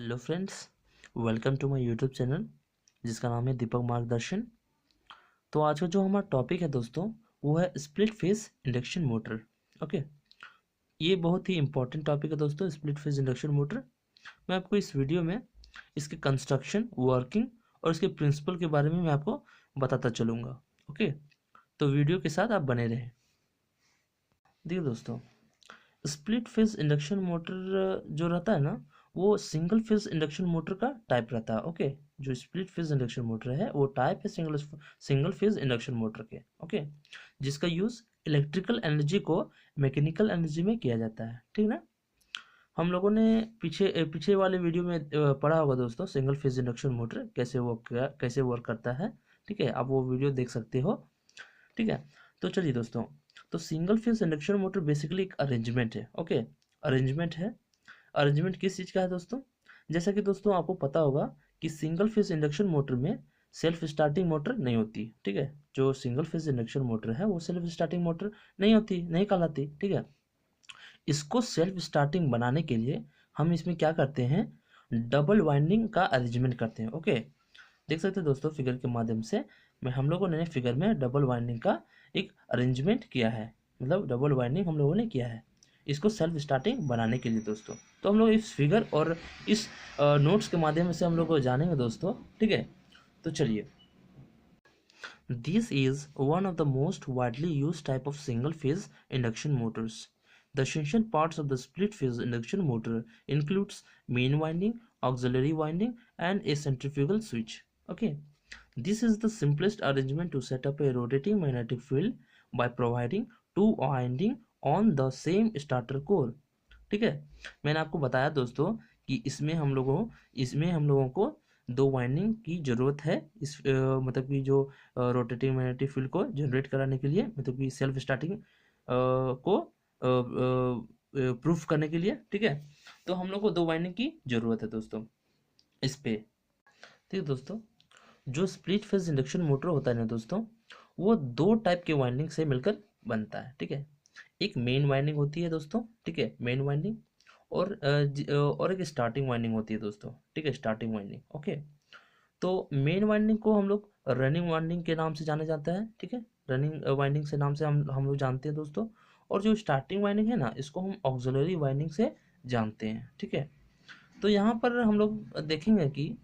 Hello friends, welcome to my YouTube channel जिसका नाम है दीपक मार्गदर्शन। तो आज का जो हमारा टॉपिक है दोस्तों वो है split phase induction motor. Okay, ये बहुत ही इंपॉर्टेंट टॉपिक है दोस्तों, स्प्लिट फेस इंडक्शन मोटर। मैं आपको इस वीडियो में इसके कंस्ट्रक्शन, वर्किंग और इसके प्रिंसिपल के बारे में मैं आपको बताता चलूँगा। ओके, तो वीडियो के साथ आप बने रहें। देखिए दोस्तों, स्प्लिट फेज इंडक्शन मोटर जो रहता है ना, वो सिंगल फेज इंडक्शन मोटर का टाइप रहता है। ओके, जो स्प्लिट फेज इंडक्शन मोटर है वो टाइप है सिंगल फेज इंडक्शन मोटर के। ओके, जिसका यूज इलेक्ट्रिकल एनर्जी को मैकेनिकल एनर्जी में किया जाता है। ठीक ना, हम लोगों ने पीछे वाले वीडियो में पढ़ा होगा दोस्तों, सिंगल फेज इंडक्शन मोटर कैसे वर्क करता है। ठीक है, आप वो वीडियो देख सकते हो। ठीक है, तो चलिए दोस्तों, तो single phase induction motor basically एक अरेंजमेंट है। ओके, अरेंजमेंट है। अरेंजमेंट किस चीज़ का है दोस्तों? जैसा कि दोस्तों आपको पता होगा कि सिंगल फेज इंडक्शन मोटर में सेल्फ स्टार्टिंग मोटर नहीं होती। ठीक है, जो सिंगल फेज इंडक्शन मोटर है वो सेल्फ स्टार्टिंग मोटर नहीं होती, नहीं कहलाती। ठीक है, इसको सेल्फ स्टार्टिंग बनाने के लिए हम इसमें क्या करते हैं, डबल वाइंडिंग का अरेंजमेंट करते हैं। ओके, देख सकते हैं दोस्तों फिगर के माध्यम से, मैं हम लोगों ने फिगर में डबल वाइंडिंग का एक अरेंजमेंट किया है, मतलब डबल वाइंडिंग हम लोगों ने किया है इसको सेल्फ स्टार्टिंग बनाने के लिए दोस्तों। तो हम लोग इस फिगर और इस नोट्स के माध्यम से हम लोग को जानेंगे दोस्तों। ठीक है, तो चलिए, this is one of the most widely used type of single phase induction motors. The essential parts of the split phase induction motor includes main winding, auxiliary winding and a centrifugal switch. Okay, this is the simplest arrangement to set up a rotating magnetic field by providing two winding on the same starter core. ठीक है, मैंने आपको बताया दोस्तों कि इसमें हम लोगों को दो वाइंडिंग की ज़रूरत है। मतलब कि जो रोटेटिंग मैग्नेटिक फील्ड को जनरेट कराने के लिए, मतलब कि सेल्फ स्टार्टिंग को प्रूफ करने के लिए। ठीक है, तो हम लोग को दो वाइंडिंग की ज़रूरत है दोस्तों इस पे। ठीक है दोस्तों, जो स्प्लिट फेज इंडक्शन मोटर होता है ना दोस्तों, वो दो टाइप के वाइंडिंग से मिलकर बनता है। ठीक है, एक मेन वाइंडिंग होती है दोस्तों। ठीक है, मेन वाइंडिंग और एक स्टार्टिंग वाइंडिंग होती है दोस्तों। ठीक है, स्टार्टिंग वाइंडिंग। ओके, तो मेन वाइंडिंग को हम लोग रनिंग वाइंडिंग के नाम से जाना जाता है। ठीक है, रनिंग वाइंडिंग से नाम से हम लोग जानते हैं दोस्तों। और जो स्टार्टिंग वाइंडिंग है ना, इसको हम ऑक्सिलरी वाइंडिंग से जानते हैं। ठीक है, तो यहाँ पर हम लोग देखेंगे कि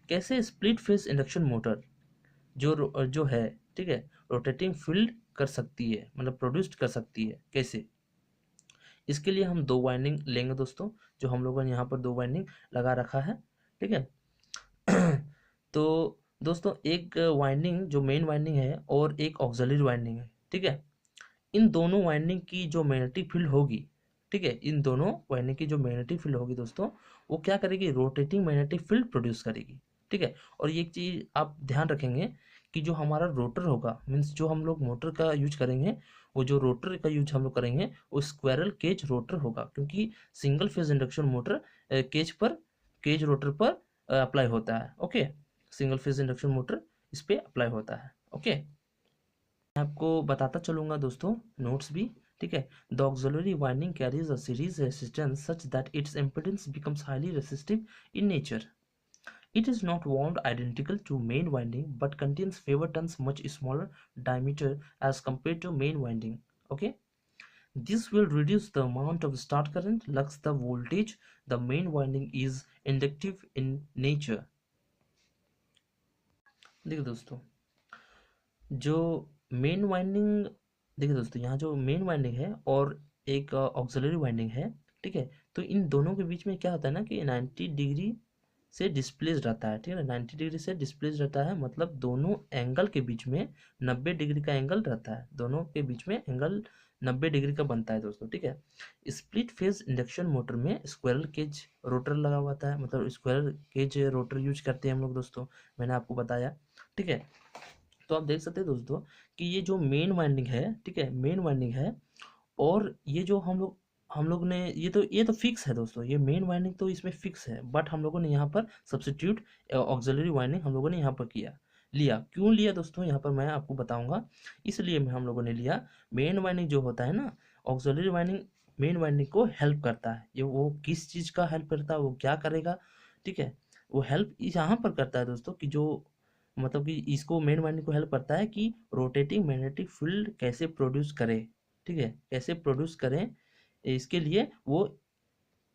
कैसे स्प्लिट फेज इंडक्शन मोटर जो है, ठीक है, रोटेटिंग फील्ड कर सकती है, मतलब प्रोड्यूस कर सकती है कैसे। इसके लिए हम दो वाइंडिंग लेंगे दोस्तों, जो हम लोगों ने यहाँ पर दो वाइंडिंग लगा रखा है। ठीक है, तो दोस्तों एक वाइंडिंग जो मेन वाइंडिंग है और एक ऑक्सिलरी वाइंडिंग है। ठीक है, इन दोनों वाइंडिंग की जो मैग्नेटिक फील्ड होगी, ठीक है, इन दोनों वाइंडिंग की जो मैग्नेटिक फील्ड होगी दोस्तों, वो क्या करेगी, रोटेटिंग मैग्नेटिक फील्ड प्रोड्यूस करेगी। ठीक है, और ये एक चीज़ आप ध्यान रखेंगे कि जो हमारा रोटर होगा, मीन्स जो हम लोग मोटर का यूज करेंगे, वो जो रोटर का यूज हम लोग करेंगे वो स्क्वायरल केज रोटर होगा, क्योंकि single phase induction motor cage rotor पर अप्लाई होता है। Okay, single phase induction motor इस पे अप्लाई होता है। ओके, मैं आपको बताता चलूंगा दोस्तों नोट्स भी। ठीक है, the auxiliary winding carries a series resistance such that it's impedance becomes highly resistive in nature. It is not wound identical to main winding but contains favor turns much smaller diameter as compared to main winding. Okay, this will reduce the amount of start current, lux the voltage. The main winding is inductive in nature. देखिए दोस्तों, जो main winding, देखिए दोस्तों, यहाँ जो main winding है और एक ऑक्सिलरी वाइंडिंग है। ठीक है, तो इन दोनों के बीच में क्या होता है ना कि 90 डिग्री से डिस्प्लेस रहता है। ठीक है, 90 डिग्री से डिस्प्लेस रहता है, मतलब दोनों एंगल के बीच में 90 डिग्री का एंगल रहता है, दोनों के बीच में एंगल 90 डिग्री का बनता है दोस्तों। ठीक है, स्प्लिट फेज इंडक्शन मोटर में स्क्वायरल केज रोटर लगा हुआ था, मतलब स्क्वायरल केज रोटर यूज करते हैं हम लोग दोस्तों, मैंने आपको बताया। ठीक है, तो आप देख सकते हैं दोस्तों कि ये जो मेन वाइंडिंग है, ठीक है, मेन वाइंडिंग है, और ये जो हम लोग ने ये तो फिक्स है दोस्तों, ये मेन वाइंडिंग तो इसमें फिक्स है, बट हम लोगों ने यहाँ पर सब्स्टिट्यूट ऑक्सिलरी वाइंडिंग हम लोगों ने यहाँ पर लिया। क्यों लिया दोस्तों, यहाँ पर मैं आपको बताऊंगा। इसलिए हम लोगों ने लिया, मेन वाइंडिंग जो होता है ना, ऑक्सिलरी वाइंडिंग मेन वाइंडिंग को हेल्प करता है। ये वो किस चीज़ का हेल्प करता है, वो क्या करेगा, ठीक है। वो हेल्प यहाँ पर करता है दोस्तों कि जो मतलब कि इसको मेन वाइंडिंग को हेल्प करता है कि रोटेटिंग मैग्नेटिक फील्ड कैसे प्रोड्यूस करे, ठीक है, कैसे प्रोड्यूस करें। इसके लिए वो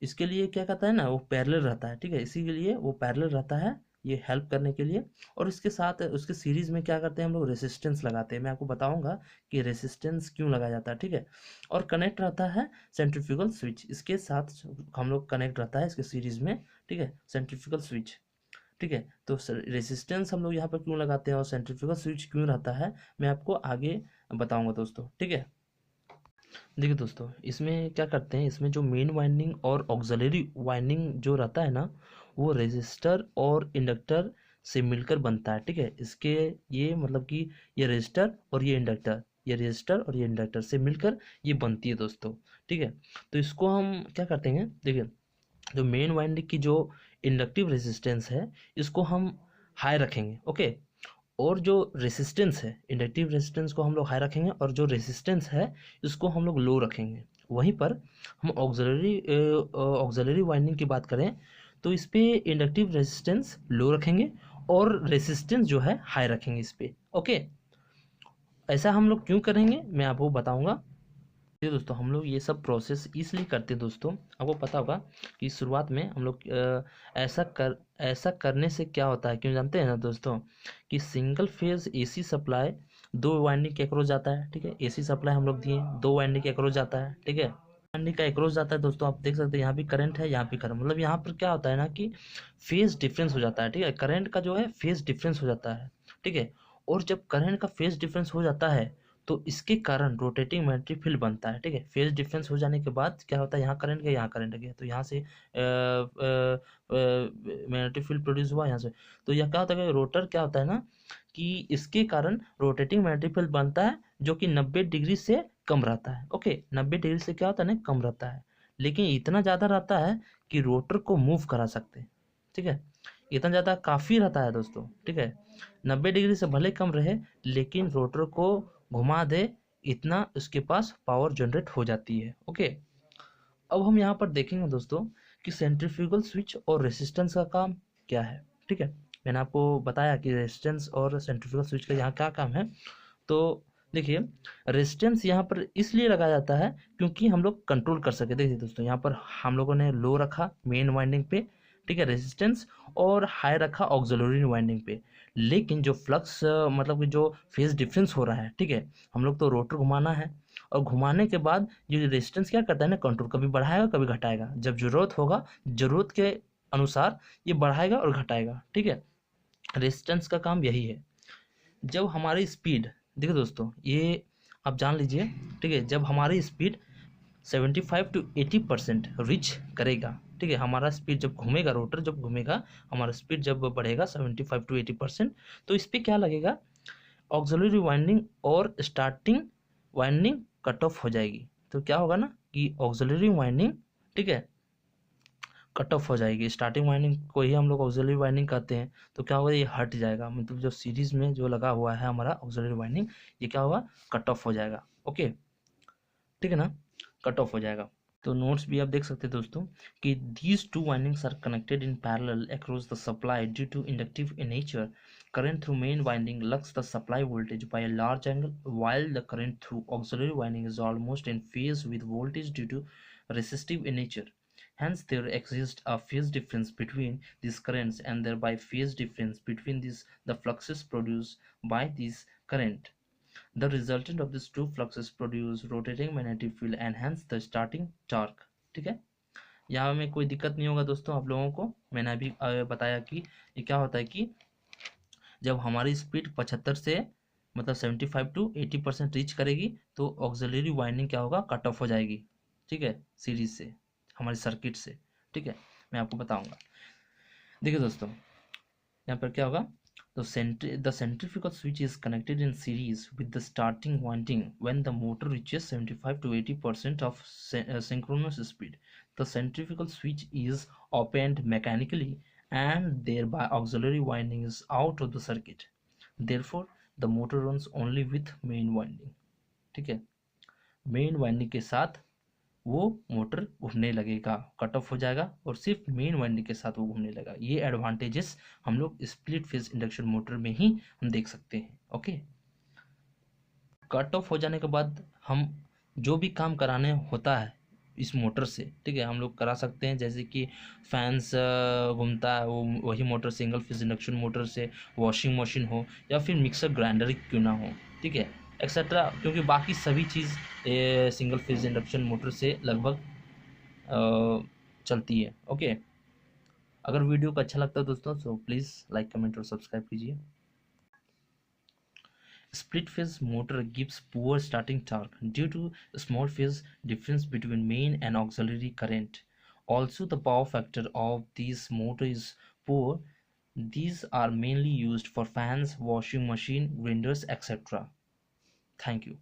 इसके लिए क्या कहता है ना, वो पैरेलल रहता है, ठीक है, इसी के लिए वो पैरेलल रहता है, ये हेल्प करने के लिए। और इसके साथ उसके सीरीज में क्या करते हैं हम लोग, रेसिस्टेंस लगाते हैं। मैं आपको बताऊंगा कि रेसिस्टेंस क्यों लगाया जाता है, ठीक है। और कनेक्ट रहता है सेंट्रीफ्यूगल स्विच, इसके साथ हम लोग कनेक्ट रहता है इसके सीरीज में, ठीक है, सेंट्रीफ्यूगल स्विच, ठीक है। तो रेसिस्टेंस हम लोग यहाँ पर क्यों लगाते हैं और सेंट्रीफ्यूगल स्विच क्यों रहता है, मैं आपको आगे बताऊंगा दोस्तों, ठीक है। देखिए दोस्तों, इसमें क्या करते हैं, इसमें जो मेन वाइंडिंग और ऑक्सिलरी वाइंडिंग जो रहता है ना, वो रेजिस्टर और इंडक्टर से मिलकर बनता है, ठीक है। इसके ये मतलब कि ये रेजिस्टर और ये इंडक्टर, ये रेजिस्टर और ये इंडक्टर से मिलकर ये बनती है दोस्तों, ठीक है। तो इसको हम क्या करते हैं, देखिए, जो मेन वाइंडिंग की जो इंडक्टिव रेजिस्टेंस है, इसको हम हाई रखेंगे, ओके। और जो रेसिस्टेंस है, इंडक्टिव रेसिस्टेंस को हम लोग हाई रखेंगे, और जो रेसिस्टेंस है इसको हम लोग लो रखेंगे। वहीं पर हम ऑक्सिलरी वाइंडिंग की बात करें तो इस पे इंडक्टिव रेसिस्टेंस लो रखेंगे और रेसिस्टेंस जो है हाई रखेंगे इस पे, ओके। ऐसा हम लोग क्यों करेंगे मैं आपको बताऊंगा। ये दोस्तों, हम लोग ये सब प्रोसेस इसलिए करते हैं दोस्तों, आपको पता होगा कि शुरुआत में हम लोग ऐसा करने से क्या होता है, क्यों जानते हैं ना दोस्तों, कि सिंगल फेज एसी सप्लाई दो वाइंडिंग के अक्रॉस जाता है, ठीक है। एसी सप्लाई हम लोग दिए, दो वाइंडिंग के अक्रॉस जाता है, ठीक है, वाइंडिंग का अक्रॉस जाता है दोस्तों। आप देख सकते हैं यहाँ भी करंट है, यहाँ भी करंट, मतलब यहाँ पर क्या होता है ना कि फेज डिफरेंस हो जाता है, ठीक है, करंट का जो है फेज डिफरेंस हो जाता है, ठीक है। और जब करंट का फेज डिफरेंस हो जाता है तो इसके कारण रोटेटिंग मैग्नेटिक फील्ड बनता है, ठीक है। फेज डिफरेंस हो जाने के बाद क्या होता है, यहाँ करंट गया, यहाँ करंट गया, तो यहाँ से मैग्नेटिक फील्ड प्रोड्यूस हुआ यहाँ से। तो यह क्या होता है कि रोटर क्या होता है ना कि इसके कारण रोटेटिंग मैग्नेटिक फील्ड बनता है, जो कि 90 डिग्री से कम रहता है, ओके। 90 डिग्री से क्या होता है ना, कम रहता है, लेकिन इतना ज़्यादा रहता है कि रोटर को मूव करा सकते हैं, ठीक है। इतना ज़्यादा काफ़ी रहता है दोस्तों, ठीक है। 90 डिग्री से भले कम रहे, लेकिन रोटर को घुमा दे, इतना उसके पास पावर जनरेट हो जाती है, ओके। अब हम यहाँ पर देखेंगे दोस्तों कि सेंट्रीफ्यूगल स्विच और रेसिस्टेंस का काम क्या है, ठीक है। मैंने आपको बताया कि रेसिस्टेंस और सेंट्रीफ्यूगल स्विच का यहाँ क्या काम है। तो देखिए, रेजिस्टेंस यहाँ पर इसलिए लगाया जाता है क्योंकि हम लोग कंट्रोल कर सके। देखिए दोस्तों, यहाँ पर हम लोगों ने लो रखा मेन वाइंडिंग पे, ठीक है, रेजिस्टेंस, और हाई रखा ऑक्सिलरी वाइंडिंग पे। लेकिन जो फ्लक्स मतलब कि जो फेज डिफरेंस हो रहा है, ठीक है, हम लोग तो रोटर घुमाना है, और घुमाने के बाद ये रेजिस्टेंस क्या करता है ना, कंट्रोल कभी बढ़ाएगा कभी घटाएगा, जब जरूरत होगा जरूरत के अनुसार ये बढ़ाएगा और घटाएगा, ठीक है। रेजिस्टेंस का काम यही है। जब हमारी स्पीड, देखिए दोस्तों, ये आप जान लीजिए, ठीक है, जब हमारी स्पीड 75 to 80% रीच करेगा, ठीक है, हमारा स्पीड जब घूमेगा, रोटर जब घूमेगा, हमारा स्पीड जब बढ़ेगा 75 to 80%, तो इस पर क्या लगेगा, ऑक्सिलरी वाइंडिंग और स्टार्टिंग वाइंडिंग कट ऑफ हो जाएगी। तो क्या होगा ना कि ऑक्सिलरी वाइंडिंग, ठीक है, कट ऑफ हो जाएगी। स्टार्टिंग वाइंडिंग को ही हम लोग ऑक्सिलरी वाइंडिंग कहते हैं। तो क्या होगा, ये हट जाएगा, मतलब जो सीरीज में जो लगा हुआ है हमारा ऑक्सिलरी वाइंडिंग, ये क्या होगा, कट ऑफ हो जाएगा, ओके, ठीक है ना, कट ऑफ हो जाएगा। तो नोट्स भी आप देख सकते हैं दोस्तों कि these two windings are connected in parallel across the supply due to inductive in nature. Current through main winding lags the supply voltage by a large angle, while the current through auxiliary winding is almost in phase with voltage due to resistive in nature. Hence, there exists a phase difference between these currents, and thereby phase difference between the fluxes produced by this current. The resultant of these two fluxes produce rotating magnetic field and hence the starting torque, ठीक है। यहाँ में कोई दिक्कत नहीं होगा दोस्तों आप लोगों को। मैंने अभी बताया कि ये क्या होता है कि जब हमारी स्पीड 75 से मतलब 75 to 80% रीच करेगी, तो ऑक्सिलरी वाइंडिंग क्या होगा, कट ऑफ हो जाएगी, ठीक है, सीरीज से, हमारी सर्किट से, ठीक है। मैं आपको बताऊंगा। देखिए दोस्तों, यहाँ पर क्या होगा, the centrifugal switch is connected in series with the starting winding when the motor reaches 75 to 80% of synchronous speed. The centrifugal switch is opened mechanically and thereby auxiliary winding is out of the circuit. Therefore, the motor runs only with main winding, ठीक है, main winding के साथ वो motor घूमने लगेगा, cut off हो जाएगा और सिर्फ मेन वाइंडिंग के साथ वो घूमने लगेगा। ये एडवांटेजेस हम लोग स्प्लिट फेज इंडक्शन मोटर में ही हम देख सकते हैं। ओके, कट ऑफ हो जाने के बाद हम जो भी काम कराने होता है इस मोटर से, ठीक है, हम लोग करा सकते हैं। जैसे कि फैंस घूमता है, वो वही motor single phase induction motor से, वॉशिंग मशीन हो या फिर मिक्सर ग्राइंडर क्यों ना हो, ठीक है, एक्सेट्रा, क्योंकि बाकी सभी चीज़ सिंगल फेज इंडक्शन मोटर से लगभग चलती है। ओके, अगर वीडियो को अच्छा लगता है दोस्तों तो प्लीज़ लाइक कमेंट और सब्सक्राइब कीजिए। Split phase motor gives poor starting torque due to small phase difference between main and auxiliary current. Also, the power factor of these motor is poor. These are mainly used for fans, washing machine, grinders, etc. Thank you.